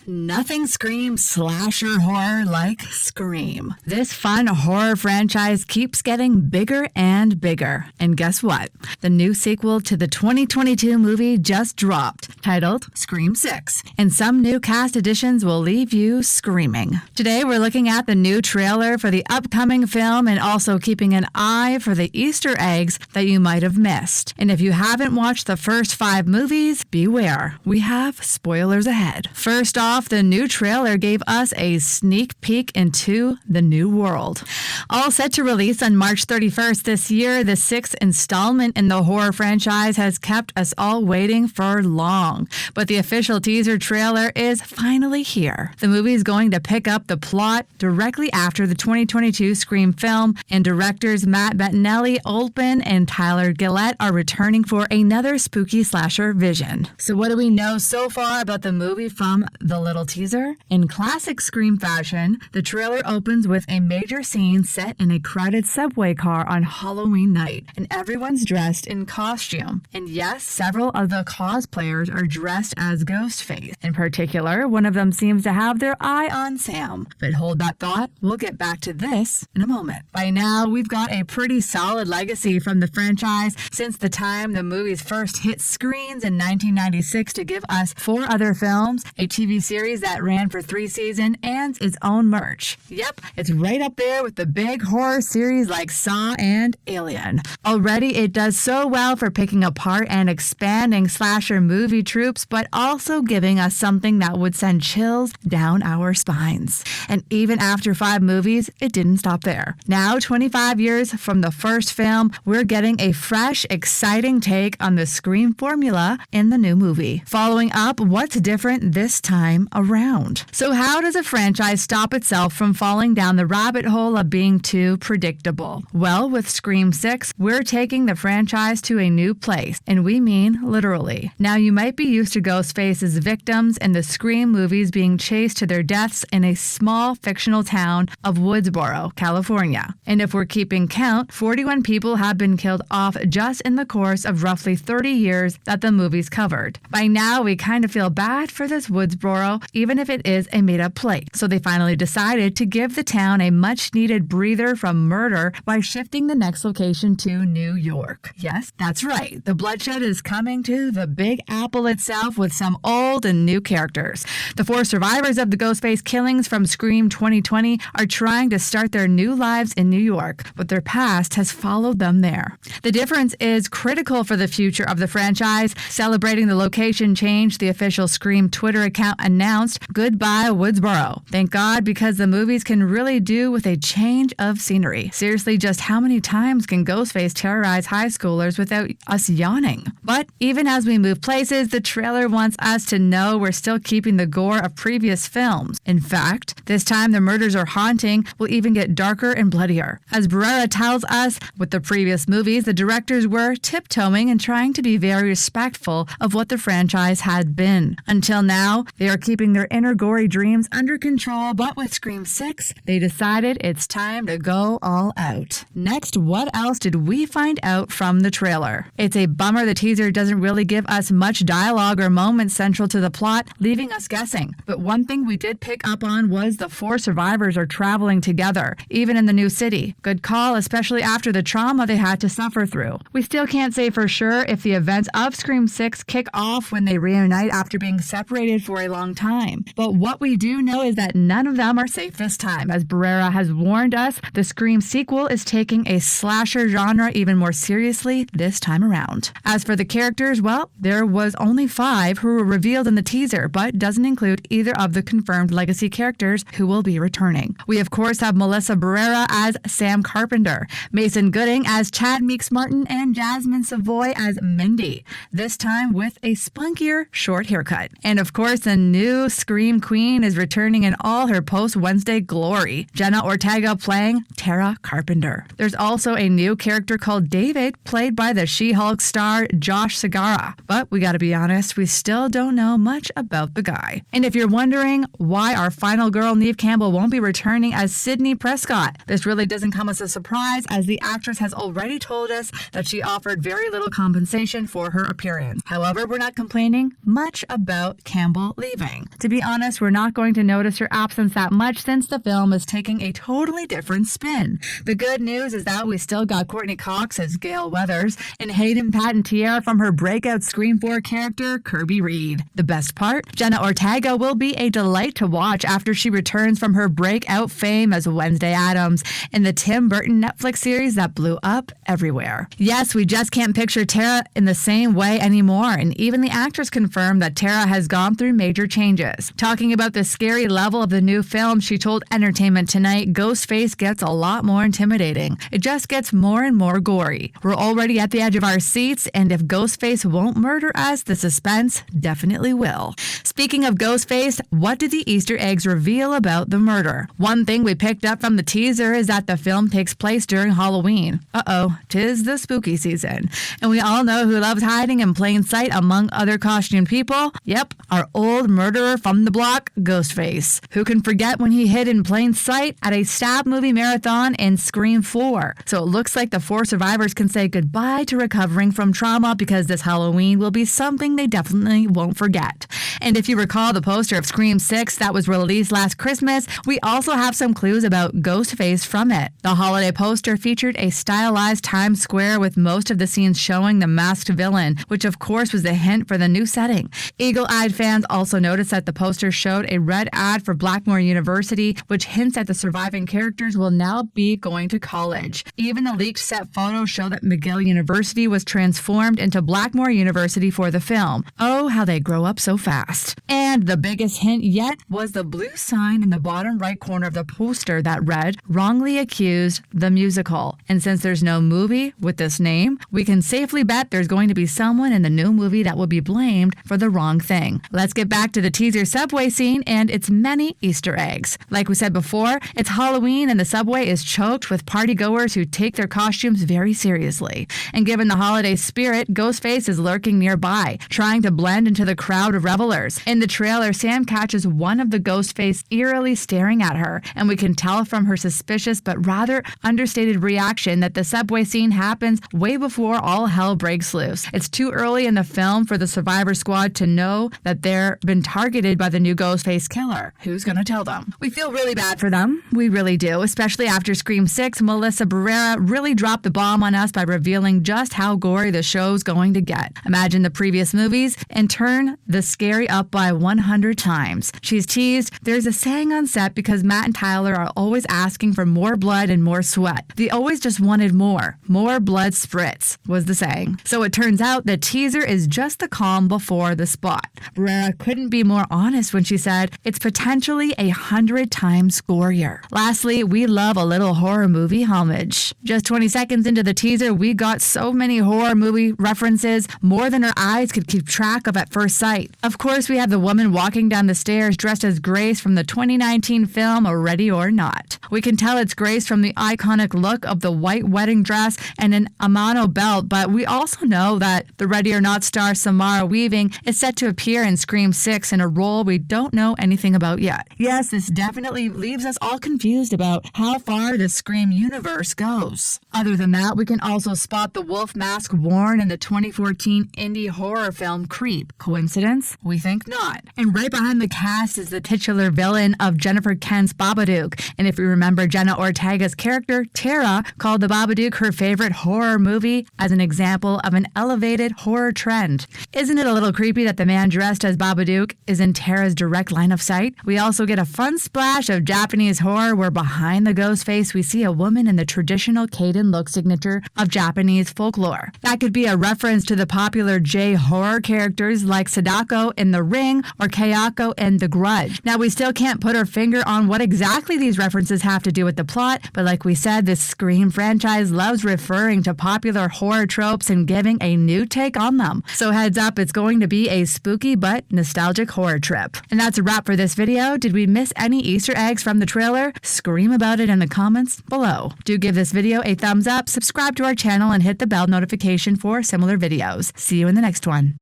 Nothing screams slasher horror like Scream. This fun horror franchise keeps getting bigger and bigger. And guess what? The new sequel to the 2022 movie just dropped, titled Scream 6. And some new cast additions will leave you screaming. Today we're looking at the new trailer for the upcoming film and also keeping an eye for the Easter eggs that you might have missed. And if you haven't watched the first 5 movies, beware. We have spoilers ahead. First off, the new trailer gave us a sneak peek into the new world. All set to release on March 31st this year, the 6th installment in the horror franchise has kept us all waiting for long. But the official teaser trailer is finally here. The movie is going to pick up the plot directly after the 2022 Scream film, and directors Matt Bettinelli, Olpen, and Tyler Gillett are returning for another spooky slasher vision. So what do we know so far about the movie from the little teaser? In classic Scream fashion, the trailer opens with a major scene set in a crowded subway car on Halloween night, and everyone's dressed in costume. And yes, several of the cosplayers are dressed as Ghostface. In particular, one of them seems to have their eye on Sam. But hold that thought, we'll get back to this in a moment. By now, we've got a pretty solid legacy from the franchise since the time the movies first hit screens in 1996 to give us 4 other films, a TV series that ran for 3 seasons, and its own merch. Yep, it's right up there with the big horror series like Saw and Alien. Already, it does so well for picking apart and expanding slasher movie tropes, but also giving us something that would send chills down our spines. And even after 5 movies, it didn't stop there. Now, 25 years from the first film, we're getting a fresh, exciting take on the Scream formula in the new movie. Following up, what's different this time around? So how does a franchise stop itself from falling down the rabbit hole of being too predictable? Well, with Scream 6, we're taking the franchise to a new place, and we mean literally. Now, you might be used to Ghostface's victims in the Scream movies being chased to their deaths in a small fictional town of Woodsboro, California. And if we're keeping count, 41 people have been killed off just in the course of roughly 30 years that the movies covered. By now, we kind of feel bad for this Woodsboro, even if it is a made-up place. So they finally decided to give the town a much-needed breather from murder by shifting the next location to New York. Yes, that's right. The bloodshed is coming to the Big Apple itself with some old and new characters. The 4 survivors of the Ghostface killings from Scream 2020 are trying to start their new lives in New York, but their past has followed them there. The difference is critical for the future of the franchise. Celebrating the location change, the official Scream Twitter account announced, "Goodbye, Woodsboro." Thank God, because the movies can really do with a change of scenery. Seriously, just how many times can Ghostface terrorize high schoolers without us yawning? But even as we move places, the trailer wants us to know we're still keeping the gore of previous films. In fact, this time the murders are haunting, will even get darker and bloodier. As Barrera tells us, with the previous movies, the directors were tiptoeing and trying to be very respectful of what the franchise had been. Until now, they are keeping their inner gory dreams under control, but with Scream 6, they decided it's time to go all out. Next, what else did we find out from the trailer? It's a bummer the teaser doesn't really give us much dialogue or moments central to the plot, leaving us guessing. But one thing we did pick up on was the 4 survivors are traveling together, even in the new city. Good call, especially after the trauma they had to suffer through. We still can't say for sure if the events of Scream 6 kick off when they reunite after being separated for a long time. But what we do know is that none of them are safe this time. As Barrera has warned us, the Scream sequel is taking a slasher genre even more seriously this time around. As for the characters, well, there was only 5 who were revealed in the teaser, but doesn't include either of the confirmed legacy characters who will be returning. We of course have Melissa Barrera as Sam Carpenter, Mason Gooding as Chad Meeks Martin, and Jasmine Savoy as Mindy, this time with a spunkier short haircut. And of course, the new Scream Queen is returning in all her post-Wednesday glory, Jenna Ortega playing Tara Carpenter. There's also a new character called David, played by the She-Hulk star Josh Segarra. But we gotta be honest, we still don't know much about the guy. And if you're wondering why our final girl Neve Campbell won't be returning as Sydney Prescott, this really doesn't come as a surprise, as the actress has already told us that she offered very little compensation for her appearance. However, we're not complaining much about Campbell leaving. everything. To be honest, we're not going to notice her absence that much since the film is taking a totally different spin. The good news is that we still got Courtney Cox as Gail Weathers and Hayden Panettiere from her breakout Scream 4 character, Kirby Reed. The best part? Jenna Ortega will be a delight to watch after she returns from her breakout fame as Wednesday Addams in the Tim Burton Netflix series that blew up everywhere. Yes, we just can't picture Tara in the same way anymore, and even the actress confirmed that Tara has gone through major changes. Talking about the scary level of the new film, she told Entertainment Tonight, Ghostface gets a lot more intimidating. It just gets more and more gory. We're already at the edge of our seats, and if Ghostface won't murder us, the suspense definitely will. Speaking of Ghostface, what did the Easter eggs reveal about the murder? One thing we picked up from the teaser is that the film takes place during Halloween. Uh-oh, 'tis the spooky season. And we all know who loves hiding in plain sight among other costumed people. Yep, our old murderer from the block, Ghostface. Who can forget when he hid in plain sight at a stab movie marathon in Scream 4? So it looks like the 4 survivors can say goodbye to recovering from trauma because this Halloween will be something they definitely won't forget. And if you recall the poster of Scream 6 that was released last Christmas, we also have some clues about Ghostface from it. The holiday poster featured a stylized Times Square with most of the scenes showing the masked villain, which of course was a hint for the new setting. Eagle-eyed fans also noticed that the poster showed a red ad for Blackmore University, which hints at the surviving characters will now be going to college. Even the leaked set photos show that McGill University was transformed into Blackmore University for the film. Oh, how they grow up so fast. And the biggest hint yet was the blue sign in the bottom right corner of the poster that read, "Wrongly Accused, the Musical." And since there's no movie with this name, we can safely bet there's going to be someone in the new movie that will be blamed for the wrong thing. Let's get back to the teaser subway scene and its many Easter eggs. Like we said before, it's Halloween and the subway is choked with partygoers who take their costumes very seriously. And given the holiday spirit, Ghostface is lurking nearby, trying to blend into the crowd of revelers. In the trailer, Sam catches one of the Ghostface eerily staring at her, and we can tell from her suspicious but rather understated reaction that the subway scene happens way before all hell breaks loose. It's too early in the film for the Survivor Squad to know that they're been targeted by the new Ghostface killer. Who's gonna tell them? We feel really bad for them. We really do, especially after Scream 6, Melissa Barrera really dropped the bomb on us by revealing just how gory the show's going to get. Imagine the previous movies and turn the scary up by 100 times. She's teased, there's a saying on set because Matt and Tyler are always asking for more blood and more sweat. They always just wanted more. More blood spritz, was the saying. So it turns out the teaser is just the calm before the spot. Barrera couldn't be more honest when she said, it's potentially 100 times gorier. Lastly, we love a little horror movie homage. Just 20 seconds into the teaser, we got so many horror movie references, more than our eyes could keep track of at first sight. Of course, we have the woman walking down the stairs dressed as Grace from the 2019 film Ready or Not. We can tell it's Grace from the iconic look of the white wedding dress and an Amano belt, but we also know that the Ready or Not star Samara Weaving is set to appear in Scream 6 in a role we don't know anything about yet. Yes, this definitely leaves us all confused about how far the Scream universe goes. Other than that, we can also spot the wolf mask worn in the 2014 indie horror film Creep. Coincidence? We think not. And right behind the cast is the titular villain of Jennifer Kent's Babadook. And if you remember Jenna Ortega's character, Tara, called the Babadook her favorite horror movie as an example of an elevated horror trend. Isn't it a little creepy that the man dressed as Babadook is in Tara's direct line of sight? We also get a fun splash of Japanese horror where behind the ghost face we see a woman in the traditional Kaiden look signature of Japanese folklore. That could be a reference to the popular J-horror characters like Sadako in The Ring or Kayako in The Grudge. Now, we still can't put our finger on what exactly these references have to do with the plot, but like we said, this Scream franchise loves referring to popular horror tropes and giving a new take on them. So heads up, it's going to be a spooky but nostalgic horror trip. And that's a wrap for this video. Did we miss any Easter eggs from the trailer? Scream about it in the comments below. Do give this video a thumbs up, subscribe to our channel, and hit the bell notification for similar videos. See you in the next one.